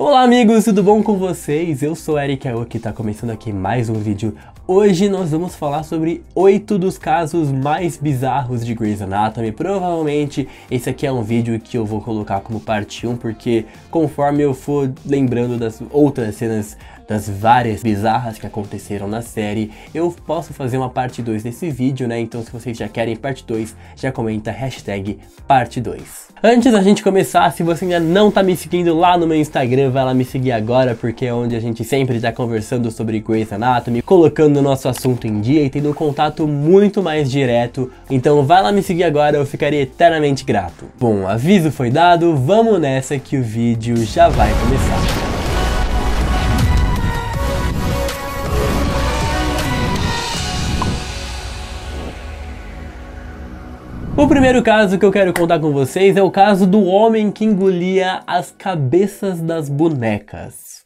Olá amigos, tudo bom com vocês? Eu sou Eric Aoki e tá começando aqui mais um vídeo. Hoje nós vamos falar sobre 8 dos casos mais bizarros de Grey's Anatomy. Provavelmente esse aqui é um vídeo que eu vou colocar como parte 1, porque conforme eu for lembrando das outras cenas, das várias bizarras que aconteceram na série, eu posso fazer uma parte 2 desse vídeo, né? Então se vocês já querem parte 2, já comenta hashtag parte 2. Antes da gente começar, se você ainda não tá me seguindo lá no meu Instagram, vai lá me seguir agora, porque é onde a gente sempre tá conversando sobre Grey's Anatomy, colocando o nosso assunto em dia e tendo um contato muito mais direto. Então vai lá me seguir agora, eu ficaria eternamente grato. Bom, aviso foi dado, vamos nessa que o vídeo já vai começar. O primeiro caso que eu quero contar com vocês é o caso do homem que engolia as cabeças das bonecas.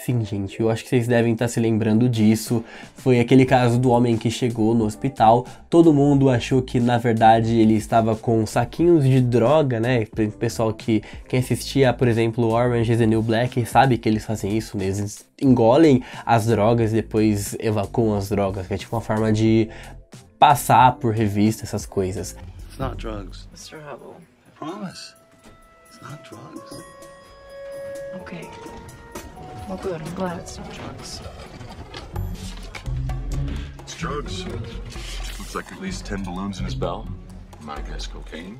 Sim, gente, eu acho que vocês devem estar se lembrando disso. Foi aquele caso do homem que chegou no hospital. Todo mundo achou que, na verdade, ele estava com saquinhos de droga, né? O pessoal quem assistia, por exemplo, Orange is the New Black sabe que eles fazem isso, né? Eles engolem as drogas e depois evacuam as drogas, que é tipo uma forma de passar por revista essas coisas. It's not drugs. Mr. Hubble. I promise. It's not drugs. Okay. Well, good. I'm glad it's not drugs. It's drugs. Looks like at least 10 balloons in his belt. My guess, cocaine.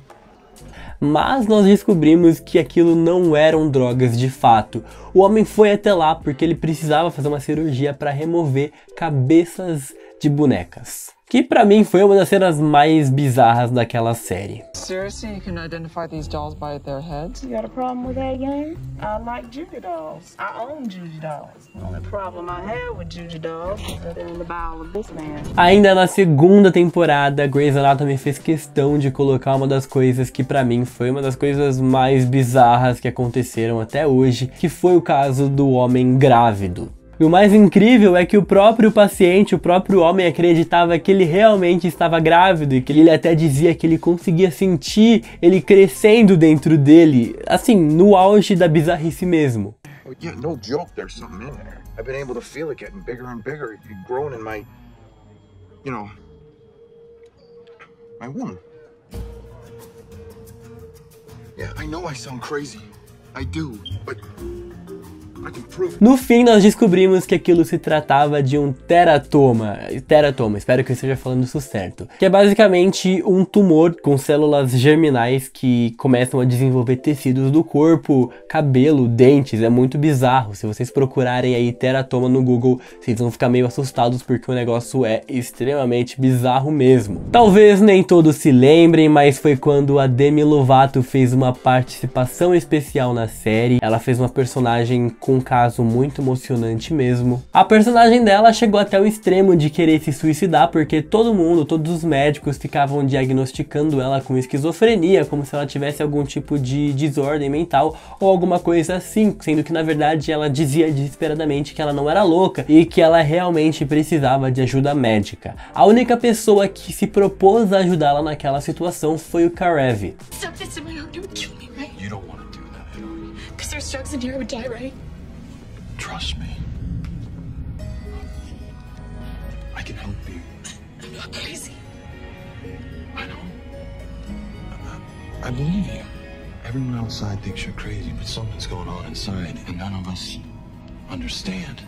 Mas nós descobrimos que aquilo não eram drogas de fato. O homem foi até lá porque ele precisava fazer uma cirurgia para remover cabeças de bonecas, que pra mim foi uma das cenas mais bizarras daquela série. Seriously, you can identify these dolls by their heads? You got a problem with that, gang? I like Judy dolls. I own Judy dolls. The only problem I have with Judy dolls is that they're in the bowel of this man. Ainda na segunda temporada, Grey's Anatomy fez questão de colocar uma das coisas que pra mim foi uma das coisas mais bizarras que aconteceram até hoje, que foi o caso do homem grávido. E o mais incrível é que o próprio paciente, o próprio homem acreditava que ele realmente estava grávido e que ele até dizia que ele conseguia sentir ele crescendo dentro dele, assim, no auge da bizarrice mesmo. Oh, yeah, no joke, there's something in there. I've been able to feel it getting bigger and bigger, it growing in my, you know, my womb. Yeah, I know I sound crazy. I do, but no fim, nós descobrimos que aquilo se tratava de um teratoma, espero que eu esteja falando isso certo, que é basicamente um tumor com células germinais que começam a desenvolver tecidos do corpo, cabelo, dentes, é muito bizarro. Se vocês procurarem aí teratoma no Google, vocês vão ficar meio assustados porque o negócio é extremamente bizarro mesmo. Talvez nem todos se lembrem, mas foi quando a Demi Lovato fez uma participação especial na série. Ela fez uma personagem com um caso muito emocionante mesmo. A personagem dela chegou até o extremo de querer se suicidar porque todos os médicos ficavam diagnosticando ela com esquizofrenia, como se ela tivesse algum tipo de desordem mental ou alguma coisa assim, sendo que na verdade ela dizia desesperadamente que ela não era louca e que ela realmente precisava de ajuda médica. A única pessoa que se propôs a ajudá-la naquela situação foi o Karev. Trust me. I can help you. I'm not crazy. I know. I believe you. Everyone outside thinks you're crazy, but something's going on inside, and none of us understand.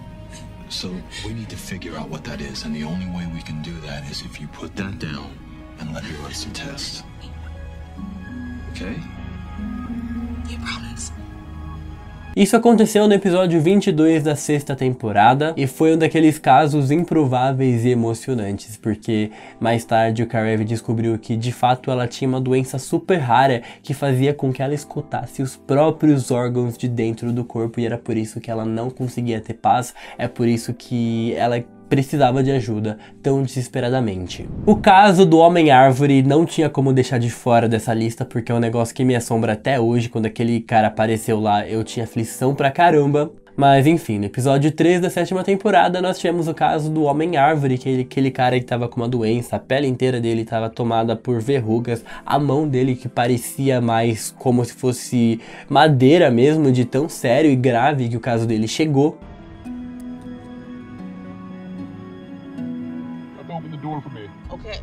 So we need to figure out what that is, and the only way we can do that is if you put that down and let me run some tests. Okay? You promise? Isso aconteceu no episódio 22 da sexta temporada e foi um daqueles casos improváveis e emocionantes, porque mais tarde o Karev descobriu que de fato ela tinha uma doença super rara que fazia com que ela escutasse os próprios órgãos de dentro do corpo e era por isso que ela não conseguia ter paz, é por isso que ela precisava de ajuda tão desesperadamente. O caso do Homem-Árvore não tinha como deixar de fora dessa lista, porque é um negócio que me assombra até hoje. Quando aquele cara apareceu lá, eu tinha aflição pra caramba. Mas enfim, no episódio 3 da 7ª temporada nós tivemos o caso do Homem-Árvore, que é aquele cara que tava com uma doença, a pele inteira dele tava tomada por verrugas, a mão dele que parecia mais como se fosse madeira mesmo, de tão sério e grave que o caso dele chegou. Open the door for me. Okay,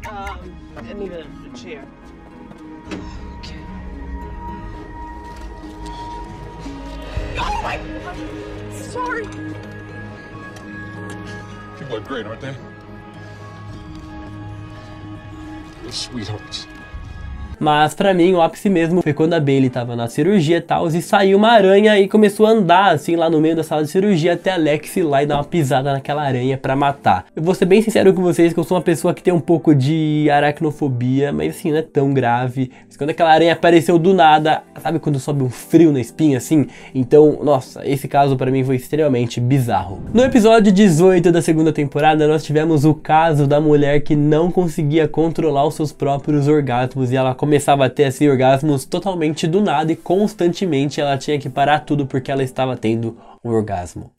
I need a chair. Okay. Oh my God! Sorry! People are great, aren't they? They're sweethearts. Mas pra mim o ápice mesmo foi quando a Bailey tava na cirurgia e tal, e saiu uma aranha e começou a andar assim lá no meio da sala de cirurgia até a Lex ir lá e dar uma pisada naquela aranha pra matar. Eu vou ser bem sincero com vocês que eu sou uma pessoa que tem um pouco de aracnofobia, mas assim, não é tão grave. Mas quando aquela aranha apareceu do nada, sabe quando sobe um frio na espinha assim? Então, nossa, esse caso pra mim foi extremamente bizarro. No episódio 18 da 2ª temporada nós tivemos o caso da mulher que não conseguia controlar os seus próprios orgasmos e ela começava a ter esses orgasmos totalmente do nada e constantemente ela tinha que parar tudo porque ela estava tendo um orgasmo.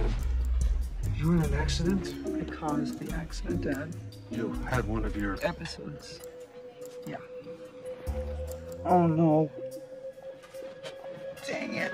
You were in an accident? I caused the accident, Dad. You had one of your... Episodes. Yeah. Oh no. Dang it.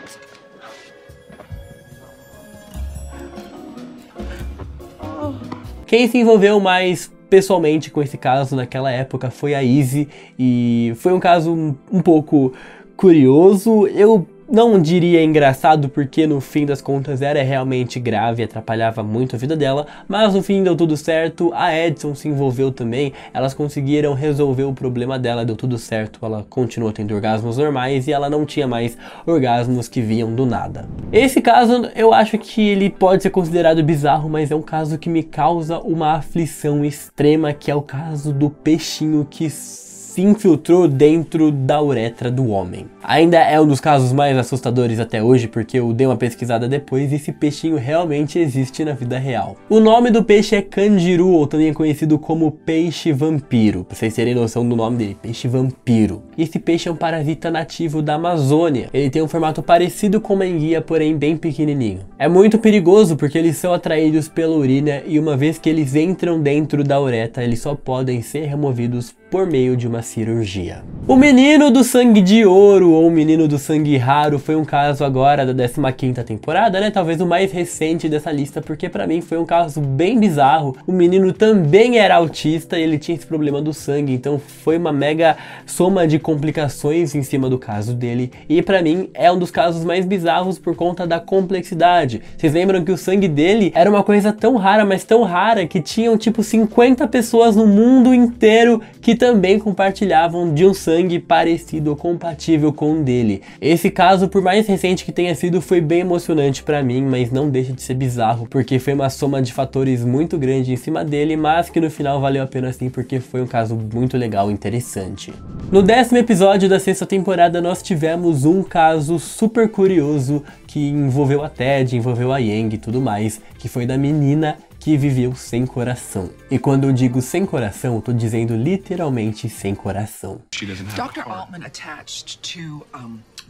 Quem se envolveu mais pessoalmente com esse caso naquela época foi a Izzy, e foi um caso um pouco curioso. Eu não diria engraçado porque no fim das contas era realmente grave, atrapalhava muito a vida dela, mas no fim deu tudo certo. A Edison se envolveu também, elas conseguiram resolver o problema dela, deu tudo certo, ela continuou tendo orgasmos normais e ela não tinha mais orgasmos que vinham do nada. Esse caso eu acho que ele pode ser considerado bizarro, mas é um caso que me causa uma aflição extrema, que é o caso do peixinho que se infiltrou dentro da uretra do homem. Ainda é um dos casos mais assustadores até hoje, porque eu dei uma pesquisada depois e esse peixinho realmente existe na vida real. O nome do peixe é candiru, ou também conhecido como peixe vampiro, pra vocês terem noção do nome dele, peixe vampiro. E esse peixe é um parasita nativo da Amazônia. Ele tem um formato parecido com uma enguia, porém bem pequenininho. É muito perigoso porque eles são atraídos pela urina e uma vez que eles entram dentro da uretra, eles só podem ser removidos por meio de uma cirurgia. O menino do sangue de ouro, ou o menino do sangue raro, foi um caso agora da 15ª temporada, né? Talvez o mais recente dessa lista, porque pra mim foi um caso bem bizarro. O menino também era autista e ele tinha esse problema do sangue, então foi uma mega soma de complicações em cima do caso dele. E pra mim é um dos casos mais bizarros por conta da complexidade. Vocês lembram que o sangue dele era uma coisa tão rara, mas tão rara, que tinham tipo 50 pessoas no mundo inteiro que também compartilhavam de um sangue parecido ou compatível com o dele. Esse caso, por mais recente que tenha sido, foi bem emocionante pra mim, mas não deixa de ser bizarro, porque foi uma soma de fatores muito grande em cima dele, mas que no final valeu a pena sim, porque foi um caso muito legal e interessante. No 10º episódio da 6ª temporada nós tivemos um caso super curioso que envolveu a Ted, envolveu a Yang e tudo mais, que foi da menina que viveu sem coração. E quando eu digo sem coração, eu tô dizendo literalmente sem coração. Dr. Altman attached two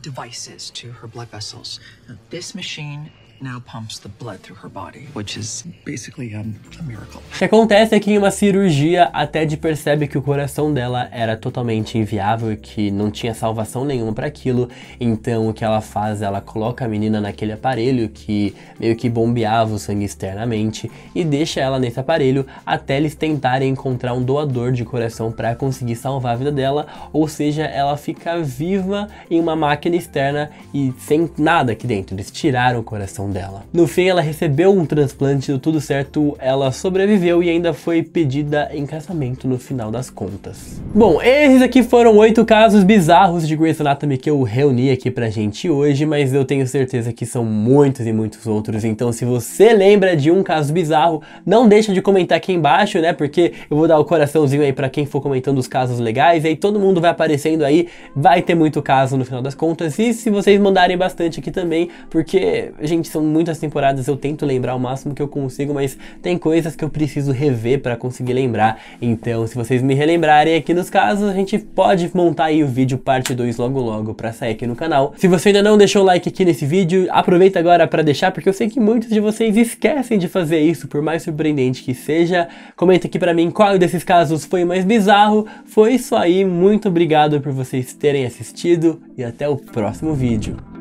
devices to her blood vessels. This machine now pumps the blood through her body, which is basically a miracle. O que acontece é que em uma cirurgia a Ted percebe que o coração dela era totalmente inviável e que não tinha salvação nenhuma para aquilo. Então o que ela faz? Ela coloca a menina naquele aparelho que meio que bombeava o sangue externamente e deixa ela nesse aparelho até eles tentarem encontrar um doador de coração para conseguir salvar a vida dela, ou seja, ela fica viva em uma máquina externa e sem nada aqui dentro. Eles tiraram o coração dela. No fim ela recebeu um transplante, deu tudo certo, ela sobreviveu e ainda foi pedida em casamento no final das contas. Bom, esses aqui foram 8 casos bizarros de Grey's Anatomy que eu reuni aqui pra gente hoje, mas eu tenho certeza que são muitos e muitos outros, então se você lembra de um caso bizarro, não deixa de comentar aqui embaixo, né, porque eu vou dar o coraçãozinho aí pra quem for comentando os casos legais, aí todo mundo vai aparecendo aí, vai ter muito caso no final das contas, e se vocês mandarem bastante aqui também, porque a gente são muitas temporadas, eu tento lembrar o máximo que eu consigo, mas tem coisas que eu preciso rever pra conseguir lembrar. Então, se vocês me relembrarem aqui nos casos, a gente pode montar aí o vídeo parte 2 logo logo pra sair aqui no canal. Se você ainda não deixou o like aqui nesse vídeo, aproveita agora pra deixar, porque eu sei que muitos de vocês esquecem de fazer isso, por mais surpreendente que seja. Comenta aqui pra mim qual desses casos foi o mais bizarro. Foi isso aí, muito obrigado por vocês terem assistido e até o próximo vídeo.